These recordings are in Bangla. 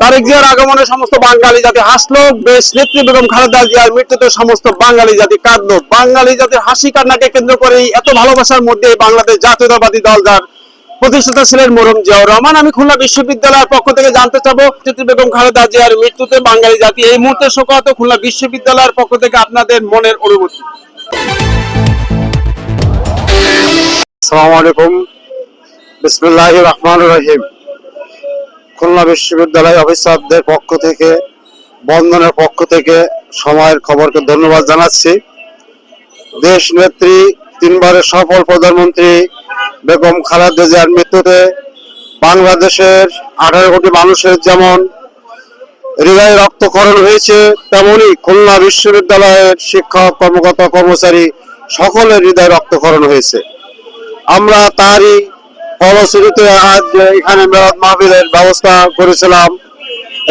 তারেক জিয়ার আগমনে সমস্ত বাঙালি জাতি হাসলো, দেশ নেত্রী বেগম খালেদা জিয়ার মৃত্যুতে সমস্ত বাঙালি জাতি কাঁদলো। বাঙালি জাতির হাসি কান্নাকে কেন্দ্র করে এত ভালোবাসার মধ্যে বাংলাদেশ জাতীয়তাবাদী দল যার প্রতিষ্ঠাতা ছিলেন মরহুম জিয়াউর রহমান। আমি খুলনা বিশ্ববিদ্যালয়ের পক্ষ থেকে জানতে চাবো, নেত্রী বেগম খালেদা জিয়ার মৃত্যুতে বাঙালি জাতি এই মুহূর্তে শোকাহত। খুলনা বিশ্ববিদ্যালয়ের পক্ষ থেকে আপনাদের মনের অনুভূতি। আসসালামু আলাইকুম, বিসমিল্লাহির রহমানির রহিম। খুলনা বিশ্ববিদ্যালয় অফিসারদের পক্ষ থেকে, বন্ধনের পক্ষ থেকে সময়ের খবরকে ধন্যবাদ জানাচ্ছি। দেশ নেত্রী, তিনবারের সফল প্রধানমন্ত্রী বেগম খালেদা জিয়ার মৃত্যুতে বাংলাদেশের 18 কোটি মানুষের যেমন হৃদয় রক্তক্ষরণ হয়েছে, তেমনি খুলনা বিশ্ববিদ্যালয়ের শিক্ষক, কর্মকর্তা, কর্মচারী সকলের হৃদয় রক্তক্ষরণ হয়েছে। আমরা তারই ফলশ্রুতিতে আজ এখানে মিলাদ মাহফিলের ব্যবস্থা করেছিলাম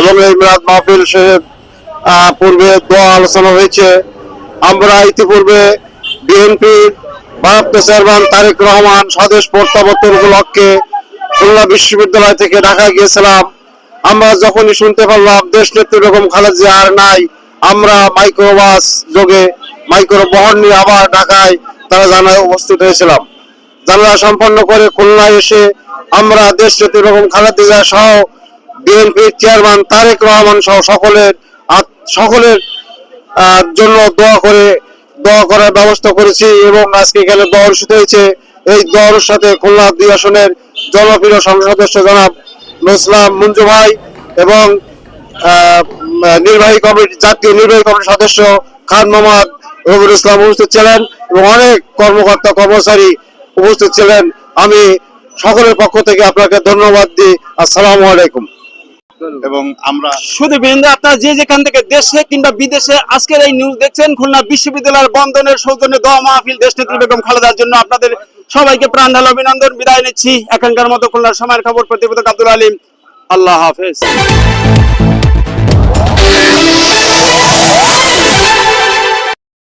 এবং এই মিলাদ মাহফিল পূর্বে দোয়া আলোচনা হয়েছে। আমরা ইতিপূর্বে বিএনপির ভারপ্রাপ্ত চেয়ারম্যান তারেক রহমান স্বদেশ প্রত্যাবর্তন উপলক্ষে খুলনা বিশ্ববিদ্যালয় থেকে ঢাকা গিয়েছিলাম। আমরা যখনই শুনতে পারলাম দেশ নেত্রী বেগম খালেদা জিয়া আর নাই, আমরা মাইক্রোবাস যোগে মাইক্রো বহন নিয়ে আবার ঢাকায় তারা জানায় উপস্থিত হয়েছিলাম। জানাজা সম্পন্ন করে খুলনায় এসে আমরা দেশ নেত্রী বেগম খালেদা জিয়া সহ বিএনপির চেয়ারম্যান তারেক রহমান সহ সকলের জন্য দোয়া করার ব্যবস্থা করেছি এবং আজকে এখানে দোয়া অনুষ্ঠিত হয়েছে। এই দোয়ার সাথে খুলনা 2 আসনের জনপ্রিয় সংসদ সদস্য জনাব ইসলাম মঞ্জু ভাই এবং জাতীয় নির্বাহী কমিটির সদস্য খান মোহাম্মদ রবিউল ইসলাম উপস্থিত ছিলেন এবং অনেক কর্মকর্তা কর্মচারী উপস্থিত ছিলেন। আমি সকলের পক্ষ থেকে আপনাকে ধন্যবাদ দিই। আসসালামু আলাইকুম। এবং আমরা শুধু আপনারা যে যেখান থেকে দেশে কিংবা বিদেশে আজকের এই নিউজ দেখছেন, খুলনা বিশ্ববিদ্যালয়ের বন্ধনের সৌজন্যে দোয়া মাহফিল দেশ নেত্রী বেগম খালেদার জন্য আপনাদের সবাইকে প্রাণ ঢালা অভিনন্দন। বিদায় নিচ্ছি। এখনকার মতো খুলনার সময়ের খবর প্রতিবেদক আব্দুল আলিম। আল্লাহ হাফেজ।